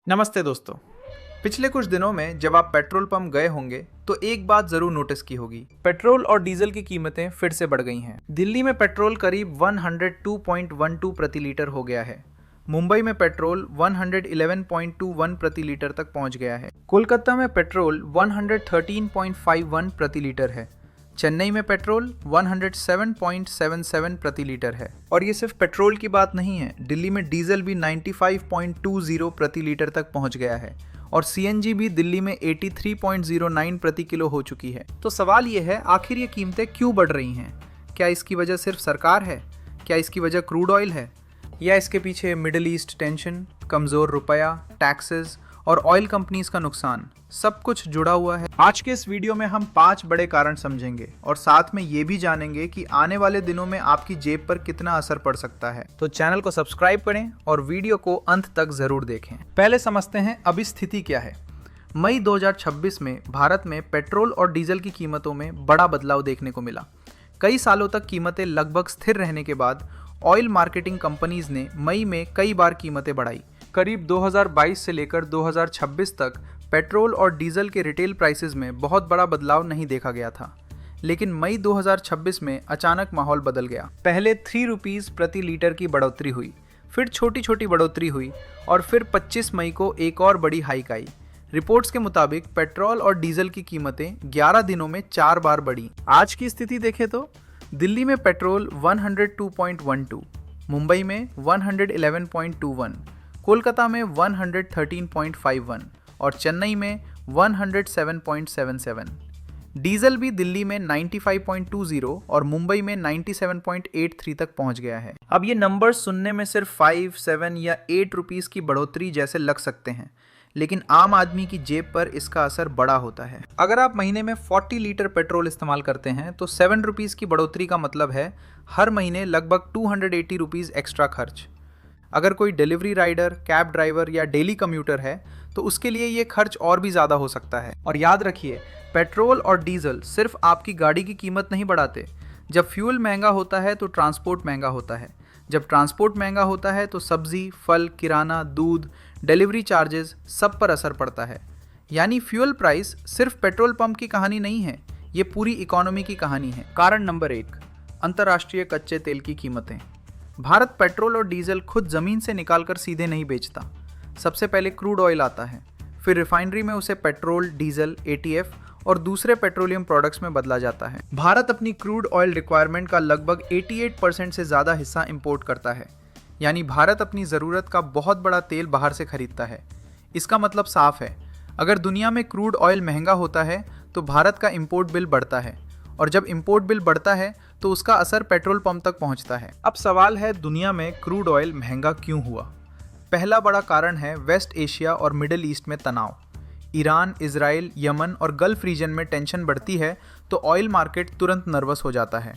नमस्ते दोस्तों। पिछले कुछ दिनों में जब आप पेट्रोल पंप गए होंगे तो एक बात जरूर नोटिस की होगी, पेट्रोल और डीजल की कीमतें फिर से बढ़ गई हैं। दिल्ली में पेट्रोल करीब 102.12 प्रति लीटर हो गया है। मुंबई में पेट्रोल 111.21 प्रति लीटर तक पहुंच गया है। कोलकाता में पेट्रोल 113.51 प्रति लीटर है। चेन्नई में पेट्रोल 107.77 प्रति लीटर है। और ये सिर्फ पेट्रोल की बात नहीं है, दिल्ली में डीजल भी 95.20 प्रति लीटर तक पहुंच गया है और सीएनजी भी दिल्ली में 83.09 प्रति किलो हो चुकी है। तो सवाल ये है, आखिर ये कीमतें क्यों बढ़ रही हैं? क्या इसकी वजह सिर्फ सरकार है? क्या इसकी वजह क्रूड ऑयल है? या इसके पीछे मिडिल ईस्ट टेंशन, कमज़ोर रुपया, टैक्सेस और ऑयल कंपनीज का नुकसान, सब कुछ जुड़ा हुआ है। आज के इस वीडियो में हम 5 बड़े कारण समझेंगे और साथ में ये भी जानेंगे कि आने वाले दिनों में आपकी जेब पर कितना असर पड़ सकता है। तो चैनल को सब्सक्राइब करें और वीडियो को अंत तक जरूर देखें। पहले समझते हैं अभी स्थिति क्या है। मई 2026 में भारत में पेट्रोल और डीजल की कीमतों में बड़ा बदलाव देखने को मिला। कई सालों तक कीमतें लगभग स्थिर रहने के बाद ऑयल मार्केटिंग कंपनीज ने मई में कई बार कीमतें बढ़ाई। करीब 2022 से लेकर 2026 तक पेट्रोल और डीजल के रिटेल प्राइसेस में बहुत बड़ा बदलाव नहीं देखा गया था, लेकिन मई 2026 में अचानक माहौल बदल गया। पहले 3 रुपीस प्रति लीटर की बढ़ोतरी हुई, फिर छोटी छोटी बढ़ोतरी हुई और फिर 25 मई को एक और बड़ी हाइक आई। रिपोर्ट्स के मुताबिक पेट्रोल और डीजल की कीमतें 11 दिनों में 4 बार बढ़ी। आज की स्थिति देखें तो दिल्ली में पेट्रोल 102.12, मुंबई में 111.21, कोलकाता में 113.51 और चेन्नई में 107.77। डीजल भी दिल्ली में 95.20 और मुंबई में 97.83 तक पहुंच गया है। अब ये नंबर सुनने में सिर्फ 5, 7 या 8 रुपीस की बढ़ोतरी जैसे लग सकते हैं, लेकिन आम आदमी की जेब पर इसका असर बड़ा होता है। अगर आप महीने में 40 लीटर पेट्रोल इस्तेमाल करते हैं तो 7 रुपीस की बढ़ोतरी का मतलब है हर महीने लगभग 280 रुपीस एक्स्ट्रा खर्च। अगर कोई डिलीवरी राइडर, कैब ड्राइवर या डेली कम्यूटर है तो उसके लिए ये खर्च और भी ज़्यादा हो सकता है। और याद रखिए, पेट्रोल और डीजल सिर्फ आपकी गाड़ी की कीमत नहीं बढ़ाते। जब फ्यूल महंगा होता है तो ट्रांसपोर्ट महंगा होता है। जब ट्रांसपोर्ट महंगा होता है तो सब्जी, फल, किराना, दूध, डिलीवरी चार्जेस सब पर असर पड़ता है। यानी फ्यूल प्राइस सिर्फ पेट्रोल पंप की कहानी नहीं है, ये पूरी इकोनॉमी की कहानी है। कारण नंबर 1, अंतर्राष्ट्रीय कच्चे तेल की कीमतें। भारत पेट्रोल और डीजल खुद ज़मीन से निकालकर सीधे नहीं बेचता। सबसे पहले क्रूड ऑयल आता है, फिर रिफाइनरी में उसे पेट्रोल, डीजल, एटीएफ और दूसरे पेट्रोलियम प्रोडक्ट्स में बदला जाता है। भारत अपनी क्रूड ऑयल रिक्वायरमेंट का लगभग 88% से ज़्यादा हिस्सा इंपोर्ट करता है। यानी भारत अपनी ज़रूरत का बहुत बड़ा तेल बाहर से खरीदता है। इसका मतलब साफ है, अगर दुनिया में क्रूड ऑयल महंगा होता है तो भारत का इंपोर्ट बिल बढ़ता है, और जब इंपोर्ट बिल बढ़ता है तो उसका असर पेट्रोल पंप तक पहुंचता है। अब सवाल है, दुनिया में क्रूड ऑयल महंगा क्यों हुआ? पहला बड़ा कारण है वेस्ट एशिया और मिडिल ईस्ट में तनाव। ईरान, इजराइल, यमन और गल्फ रीजन में टेंशन बढ़ती है तो ऑयल मार्केट तुरंत नर्वस हो जाता है,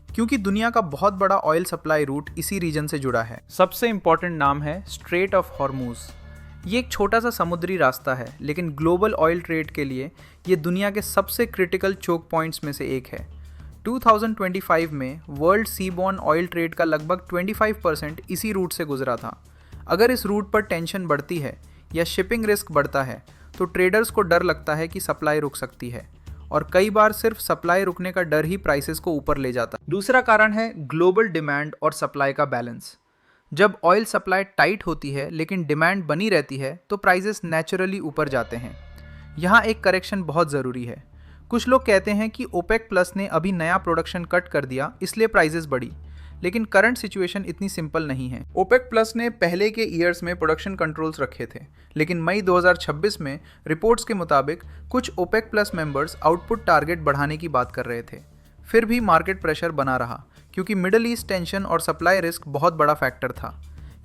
क्योंकि दुनिया का बहुत बड़ा ऑयल सप्लाई रूट इसी रीजन से जुड़ा है। सबसे इंपॉर्टेंट नाम है स्ट्रेट ऑफ हॉर्मूज। ये एक छोटा सा समुद्री रास्ता है, लेकिन ग्लोबल ऑयल ट्रेड के लिए ये दुनिया के सबसे क्रिटिकल चोक पॉइंट्स में से एक है। 2025 में वर्ल्ड सीबॉर्न ऑयल ट्रेड का लगभग 25% इसी रूट से गुजरा था। अगर इस रूट पर टेंशन बढ़ती है या शिपिंग रिस्क बढ़ता है तो ट्रेडर्स को डर लगता है कि सप्लाई रुक सकती है, और कई बार सिर्फ सप्लाई रुकने का डर ही प्राइसेस को ऊपर ले जाता है। दूसरा कारण है ग्लोबल डिमांड और सप्लाई का बैलेंस। जब ऑयल सप्लाई टाइट होती है लेकिन डिमांड बनी रहती है तो प्राइसेस नेचुरली ऊपर जाते हैं। यहाँ एक करेक्शन बहुत ज़रूरी है। कुछ लोग कहते हैं कि ओपेक प्लस ने अभी नया प्रोडक्शन कट कर दिया इसलिए प्राइसेस बढ़ी, लेकिन करंट सिचुएशन इतनी सिंपल नहीं है। ओपेक प्लस ने पहले के ईयर्स में प्रोडक्शन कंट्रोल्स रखे थे, लेकिन मई 2026 में रिपोर्ट्स के मुताबिक कुछ OPEC plus members output target बढ़ाने की बात कर रहे थे। फिर भी मार्केट प्रेशर बना रहा, क्योंकि मिडिल ईस्ट टेंशन और सप्लाई रिस्क बहुत बड़ा फैक्टर था।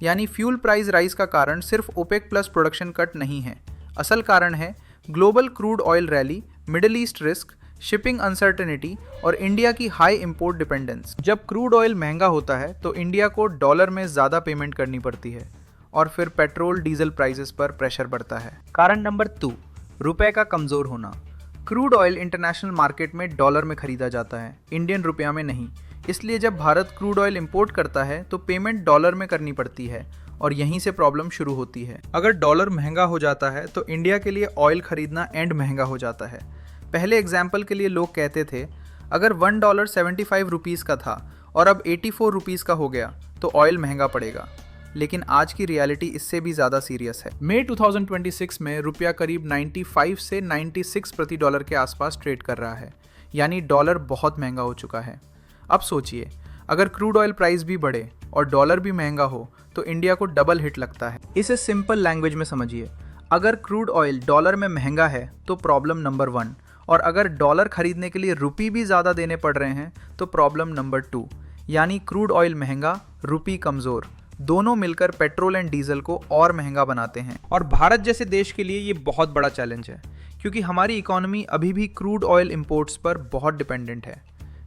यानी फ्यूल प्राइस राइज का कारण सिर्फ ओपेक प्लस प्रोडक्शन कट नहीं है, असल कारण है global crude oil rally, middle east risk, shipping uncertainty और इंडिया की हाई इंपोर्ट डिपेंडेंस। जब क्रूड ऑयल महंगा होता है तो इंडिया को डॉलर में ज़्यादा पेमेंट करनी पड़ती है और फिर पेट्रोल डीजल प्राइसेस पर प्रेशर बढ़ता है। कारण नंबर 2, रुपए का कमज़ोर होना। क्रूड ऑयल इंटरनेशनल मार्केट में डॉलर में खरीदा जाता है, इंडियन रुपया में नहीं। इसलिए जब भारत क्रूड ऑयल इंपोर्ट करता है तो पेमेंट डॉलर में करनी पड़ती है और यहीं से प्रॉब्लम शुरू होती है। अगर डॉलर महंगा हो जाता है तो इंडिया के लिए ऑयल खरीदना एंड महंगा हो जाता है। पहले एग्जाम्पल के लिए लोग कहते थे अगर $1 75 रुपीज़ का था और अब 84 रुपीज़ का हो गया तो ऑयल महंगा पड़ेगा, लेकिन आज की रियलिटी इससे भी ज़्यादा सीरियस है। मई 2026 में रुपया करीब 95 से 96 प्रति डॉलर के आसपास ट्रेड कर रहा है, यानी डॉलर बहुत महंगा हो चुका है। अब सोचिए अगर क्रूड ऑयल प्राइस भी बढ़े और डॉलर भी महंगा हो तो इंडिया को डबल हिट लगता है। इसे सिंपल लैंग्वेज में समझिए, अगर क्रूड ऑयल डॉलर में महंगा है तो प्रॉब्लम नंबर 1, और अगर डॉलर खरीदने के लिए रुपी भी ज़्यादा देने पड़ रहे हैं तो प्रॉब्लम नंबर 2, यानी क्रूड ऑयल महंगा, रुपी कमज़ोर, दोनों मिलकर पेट्रोल एंड डीजल को और महंगा बनाते हैं। और भारत जैसे देश के लिए ये बहुत बड़ा चैलेंज है, क्योंकि हमारी इकोनॉमी अभी भी क्रूड ऑयल इंपोर्ट्स पर बहुत डिपेंडेंट है।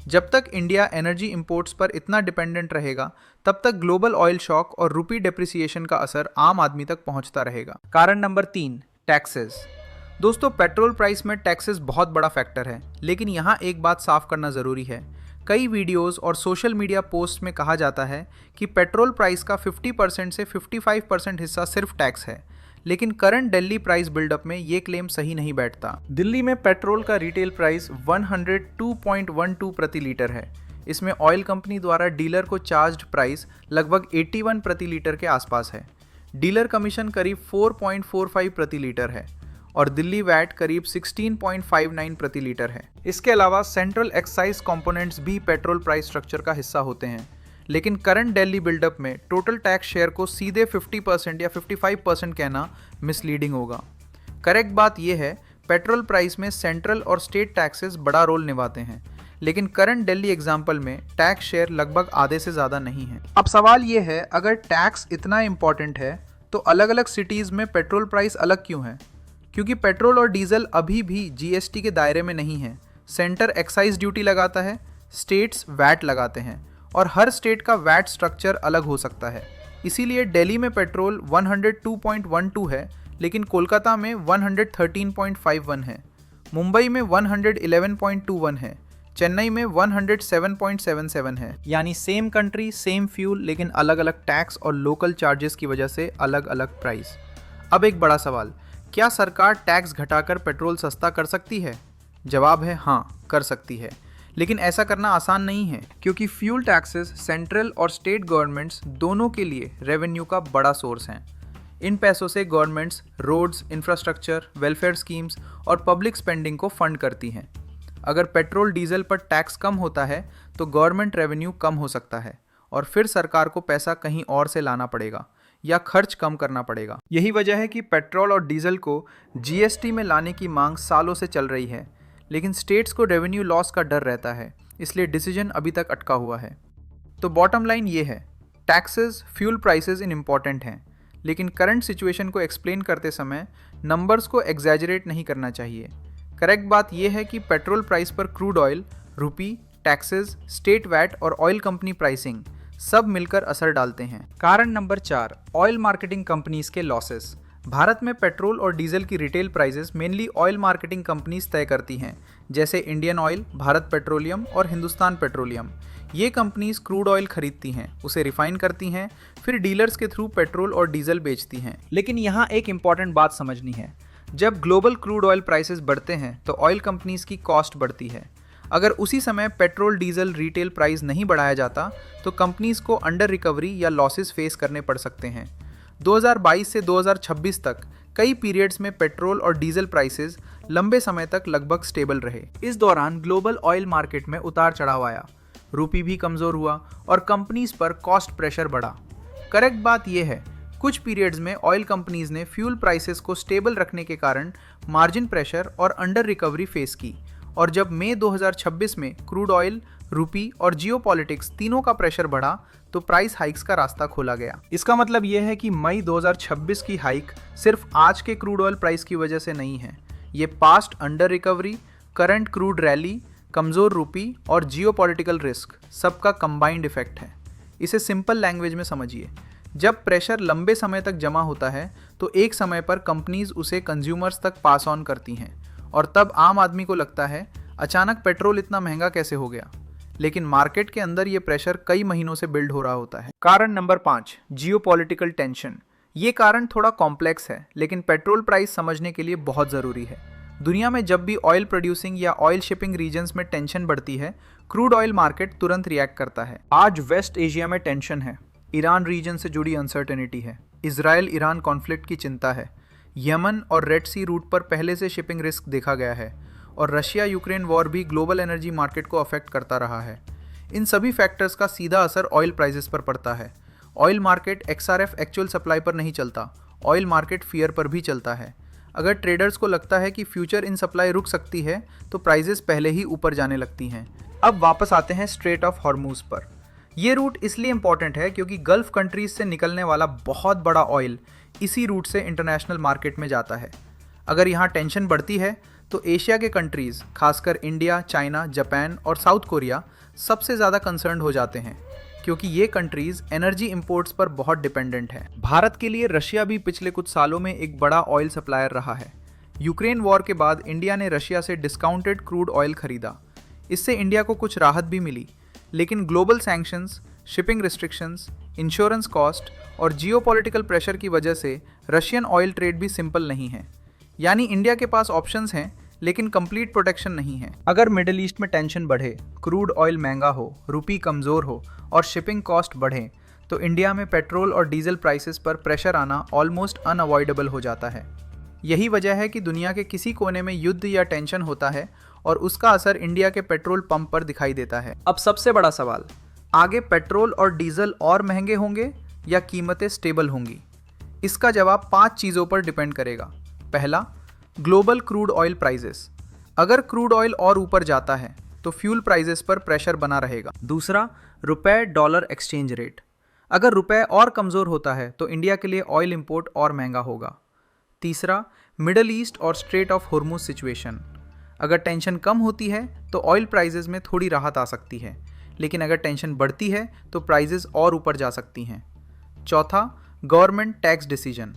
जब तक इंडिया एनर्जी इंपोर्ट्स पर इतना डिपेंडेंट रहेगा तब तक ग्लोबल ऑयल शॉक और रुपी डेप्रिसिएशन का असर आम आदमी तक पहुंचता रहेगा। कारण नंबर 3, टैक्सेस। दोस्तों, पेट्रोल प्राइस में टैक्सेस बहुत बड़ा फैक्टर है, लेकिन यहाँ एक बात साफ करना ज़रूरी है। कई वीडियोस और सोशल मीडिया पोस्ट में कहा जाता है कि पेट्रोल प्राइस का 50% से 55% हिस्सा सिर्फ टैक्स है, लेकिन करंट दिल्ली प्राइस बिल्डअप में ये क्लेम सही नहीं बैठता। दिल्ली में पेट्रोल का रिटेल प्राइस 102.12 प्रति लीटर है। इसमें ऑयल कंपनी द्वारा डीलर को चार्ज्ड प्राइस लगभग 81 प्रति लीटर के आसपास है। डीलर कमीशन करीब 4.45 प्रति लीटर है और दिल्ली वैट करीब 16.59 प्रति लीटर है। इसके अलावा सेंट्रल एक्साइज कंपोनेंट्स भी पेट्रोल प्राइस स्ट्रक्चर का हिस्सा होते हैं, लेकिन करंट दिल्ली बिल्डअप में टोटल टैक्स शेयर को सीधे 50% या 55% कहना मिसलीडिंग होगा। करेक्ट बात यह है, पेट्रोल प्राइस में सेंट्रल और स्टेट टैक्सेस बड़ा रोल निभाते हैं, लेकिन करंट दिल्ली एग्जाम्पल में टैक्स शेयर लगभग आधे से ज़्यादा नहीं है। अब सवाल ये है, अगर टैक्स इतना इम्पॉर्टेंट है तो अलग अलग सिटीज़ में पेट्रोल प्राइस अलग क्यों है? क्योंकि पेट्रोल और डीजल अभी भी जीएसटी के दायरे में नहीं है। सेंटर एक्साइज ड्यूटी लगाता है, स्टेट्स वैट लगाते हैं, और हर स्टेट का वैट स्ट्रक्चर अलग हो सकता है। इसीलिए दिल्ली में पेट्रोल 102.12 है, लेकिन कोलकाता में 113.51 है, मुंबई में 111.21 है, चेन्नई में 107.77 है। यानी सेम कंट्री सेम फ्यूल, लेकिन अलग अलग टैक्स और लोकल चार्जेस की वजह से अलग अलग प्राइस। अब एक बड़ा सवाल, क्या सरकार टैक्स घटाकर पेट्रोल सस्ता कर सकती है? जवाब है हाँ, कर सकती है, लेकिन ऐसा करना आसान नहीं है, क्योंकि फ्यूल टैक्सेस सेंट्रल और स्टेट गवर्नमेंट्स दोनों के लिए रेवेन्यू का बड़ा सोर्स हैं। इन पैसों से governments roads, infrastructure, welfare schemes और पब्लिक स्पेंडिंग को फंड करती हैं। अगर पेट्रोल डीजल पर टैक्स कम होता है तो गवर्नमेंट रेवेन्यू कम हो सकता है और फिर सरकार को पैसा कहीं और से लाना पड़ेगा या खर्च कम करना पड़ेगा। यही वजह है कि पेट्रोल और डीजल को जीएसटी में लाने की मांग सालों से चल रही है, लेकिन स्टेट्स को रेवेन्यू लॉस का डर रहता है, इसलिए डिसीजन अभी तक अटका हुआ है। तो बॉटम लाइन ये है, taxes, fuel prices in important हैं, लेकिन करंट सिचुएशन को एक्सप्लेन करते समय नंबर्स को एग्जैजरेट नहीं करना चाहिए। करेक्ट बात यह है कि पेट्रोल प्राइस पर क्रूड ऑयल, रुपी, टैक्सेस, स्टेट वैट और ऑयल कंपनी प्राइसिंग सब मिलकर असर डालते हैं। कारण नंबर 4, ऑयल मार्केटिंग कंपनीज के लॉसेस। भारत में पेट्रोल और डीजल की retail prices mainly oil marketing companies तय करती हैं, जैसे इंडियन ऑयल, भारत पेट्रोलियम और हिंदुस्तान पेट्रोलियम। ये कंपनीज क्रूड ऑयल खरीदती हैं, उसे रिफाइन करती हैं, फिर डीलर्स के थ्रू पेट्रोल और डीजल बेचती हैं। लेकिन यहाँ एक इंपॉर्टेंट बात समझनी है, जब ग्लोबल क्रूड ऑयल प्राइसेस बढ़ते हैं तो ऑयल कंपनीज की कॉस्ट बढ़ती है। अगर उसी समय पेट्रोल डीजल रिटेल प्राइस नहीं बढ़ाया जाता तो कंपनीज को अंडर रिकवरी या लॉसेस फेस करने पड़ सकते हैं। 2022 से 2026 तक कई पीरियड्स में पेट्रोल और डीजल प्राइसेस लंबे समय तक लगभग स्टेबल रहे। इस दौरान ग्लोबल ऑयल मार्केट में उतार चढ़ाव आया, रुपी भी कमज़ोर हुआ और कंपनीज पर कॉस्ट प्रेशर बढ़ा। करेक्ट बात यह है, कुछ पीरियड्स में ऑयल कंपनीज ने फ्यूल प्राइसेस को स्टेबल रखने के कारण मार्जिन प्रेशर और अंडर रिकवरी फेस की, और जब मई 2026 में क्रूड ऑयल, रुपी और जियोपॉलिटिक्स तीनों का प्रेशर बढ़ा तो प्राइस हाइक्स का रास्ता खोला गया। इसका मतलब यह है कि मई 2026 की हाइक सिर्फ आज के क्रूड ऑयल प्राइस की वजह से नहीं है, ये past under recovery, current crude rally, कमज़ोर रुपी और जियोपॉलिटिकल रिस्क सबका कंबाइंड इफेक्ट है। इसे सिंपल लैंग्वेज में समझिए, जब प्रेशर लंबे समय तक जमा होता है तो एक समय पर कंपनीज उसे कंज्यूमर्स तक पास ऑन करती हैं, और तब आम आदमी को लगता है अचानक पेट्रोल इतना महंगा कैसे हो गया। लेकिन मार्केट के अंदर ये प्रेशर कई महीनों से बिल्ड हो रहा होता है। कारण नंबर 5, जियोपॉलिटिकल टेंशन। ये कारण थोड़ा कॉम्प्लेक्स है, लेकिन पेट्रोल प्राइस समझने के लिए बहुत ज़रूरी है। दुनिया में जब भी ऑयल प्रोड्यूसिंग या ऑयल शिपिंग रीजन्स में टेंशन बढ़ती है, क्रूड ऑयल मार्केट तुरंत रिएक्ट करता है। आज वेस्ट एशिया में टेंशन है, ईरान रीजन से जुड़ी अनसर्टेनिटी है, इजराइल ईरान कॉन्फ्लिक्ट की चिंता है, यमन और रेड सी रूट पर पहले से शिपिंग रिस्क देखा गया है, और रशिया यूक्रेन वॉर भी ग्लोबल एनर्जी मार्केट को अफेक्ट करता रहा है। इन सभी फैक्टर्स का सीधा असर ऑयल प्राइसेस पर पड़ता है। Oil market XRF actual supply पर नहीं चलता, ऑयल मार्केट फियर पर भी चलता है। अगर ट्रेडर्स को लगता है कि फ्यूचर इन सप्लाई रुक सकती है तो प्राइजेस पहले ही ऊपर जाने लगती हैं। अब वापस आते हैं स्ट्रेट ऑफ हॉर्मूज पर। ये रूट इसलिए इंपॉर्टेंट है क्योंकि गल्फ कंट्रीज से निकलने वाला बहुत बड़ा ऑयल इसी रूट से इंटरनेशनल मार्केट में जाता है। अगर यहाँ टेंशन बढ़ती है तो एशिया के कंट्रीज़, खासकर इंडिया, चाइना, जापान और साउथ कोरिया सबसे ज़्यादा कंसर्न हो जाते हैं, क्योंकि ये कंट्रीज़ एनर्जी इंपोर्ट्स पर बहुत डिपेंडेंट है। भारत के लिए रशिया भी पिछले कुछ सालों में एक बड़ा ऑयल सप्लायर रहा है। यूक्रेन वॉर के बाद इंडिया ने रशिया से डिस्काउंटेड क्रूड ऑयल खरीदा। इससे इंडिया को कुछ राहत भी मिली, लेकिन global sanctions, shipping restrictions, insurance cost और जियोपॉलिटिकल प्रेशर की वजह से रशियन ऑयल ट्रेड भी सिंपल नहीं है। यानी इंडिया के पास ऑप्शंस हैं, लेकिन कंप्लीट प्रोटेक्शन नहीं है। अगर मिडिल ईस्ट में टेंशन बढ़े, क्रूड ऑयल महंगा हो, रुपी कमज़ोर हो और शिपिंग कॉस्ट बढ़े, तो इंडिया में पेट्रोल और डीजल प्राइसेस पर प्रेशर आना ऑलमोस्ट अनअवॉइडेबल हो जाता है। यही वजह है कि दुनिया के किसी कोने में युद्ध या टेंशन होता है और उसका असर इंडिया के पेट्रोल पंप पर दिखाई देता है। अब सबसे बड़ा सवाल, आगे पेट्रोल और डीजल और महंगे होंगे या कीमतें स्टेबल होंगी? इसका जवाब 5 चीज़ों पर डिपेंड करेगा। पहला, ग्लोबल क्रूड ऑयल प्राइसेस। अगर क्रूड ऑयल और ऊपर जाता है तो फ्यूल प्राइसेस पर प्रेशर बना रहेगा। दूसरा, रुपए डॉलर एक्सचेंज रेट। अगर रुपए और कमज़ोर होता है तो इंडिया के लिए ऑयल इंपोर्ट और महंगा होगा। तीसरा, मिडल ईस्ट और स्ट्रेट ऑफ हॉर्मूज सिचुएशन। अगर टेंशन कम होती है तो ऑयल प्राइसेस में थोड़ी राहत आ सकती है, लेकिन अगर टेंशन बढ़ती है तो प्राइसेस और ऊपर जा सकती हैं। चौथा, गवर्नमेंट टैक्स डिसीजन।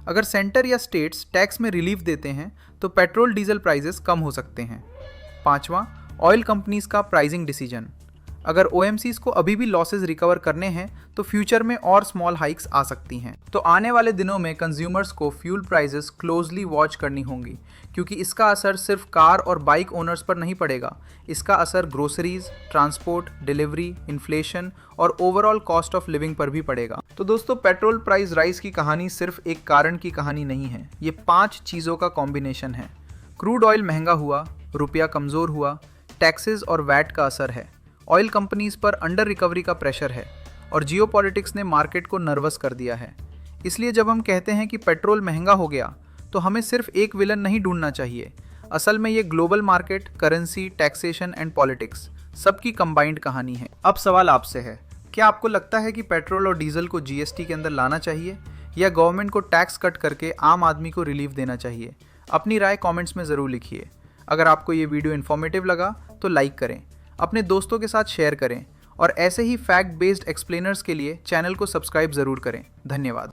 अगर सेंटर या स्टेट्स टैक्स में रिलीफ देते हैं तो पेट्रोल डीजल प्राइसेस कम हो सकते हैं। पांचवा, ऑयल कंपनीज का प्राइसिंग डिसीजन। अगर OMCs को अभी भी लॉसेस रिकवर करने हैं तो फ्यूचर में और स्मॉल हाइक्स आ सकती हैं। तो आने वाले दिनों में कंज्यूमर्स को फ्यूल प्राइसेस क्लोजली वॉच करनी होंगी, क्योंकि इसका असर सिर्फ कार और बाइक ओनर्स पर नहीं पड़ेगा। इसका असर ग्रोसरीज, ट्रांसपोर्ट, डिलीवरी, इन्फ्लेशन और ओवरऑल कॉस्ट ऑफ लिविंग पर भी पड़ेगा। तो दोस्तों, पेट्रोल प्राइस राइज की कहानी सिर्फ एक कारण की कहानी नहीं है, ये 5 चीज़ों का कॉम्बिनेशन है। क्रूड ऑयल महंगा हुआ, रुपया कमज़ोर हुआ, टैक्सेस और वैट का असर है, ऑयल कंपनीज पर अंडर रिकवरी का प्रेशर है, और जियोपॉलिटिक्स ने मार्केट को नर्वस कर दिया है। इसलिए जब हम कहते हैं कि पेट्रोल महंगा हो गया तो हमें सिर्फ एक विलन नहीं ढूंढना चाहिए। असल में ये global market, currency, taxation and politics सबकी कंबाइंड कहानी है। अब सवाल आपसे है, क्या आपको लगता है कि पेट्रोल और डीजल को GST के अंदर लाना चाहिए या गवर्नमेंट को टैक्स कट करके आम आदमी को रिलीफ देना चाहिए? अपनी राय कॉमेंट्स में ज़रूर लिखिए। अगर आपको ये वीडियो इन्फॉर्मेटिव लगा तो लाइक करें, अपने दोस्तों के साथ शेयर करें और ऐसे ही फैक्ट बेस्ड एक्सप्लेनर्स के लिए चैनल को सब्सक्राइब ज़रूर करें। धन्यवाद।